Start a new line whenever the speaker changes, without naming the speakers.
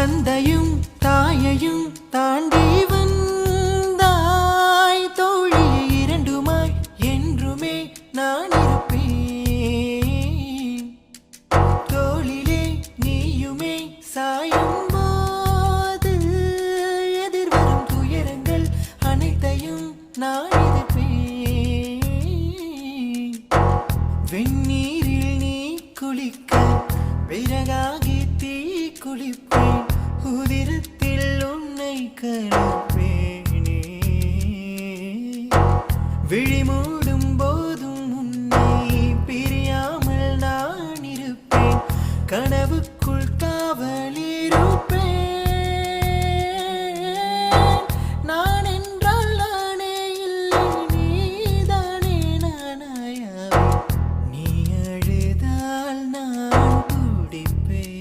தந்தையும் தாயையும் தாண்டி வந்தாய் தோழி இரண்டுமாய் என்றுமே நான் இருப்பேன் தோளிலே நீயுமே சாயும் போது எதிர்வரும் துயரங்கள் அனைத்தையும் நான் இருப்பேன் வெந்நீரில் நீ குளிக்க விறகாகி தீ குளிப்பேன் உதிரத்தில் உன்னை கலப்பேனே விழிமூடும் போதும் உன்னை பிரியாமல் நான் இருப்பேன் கனவுக்குள் காவலில்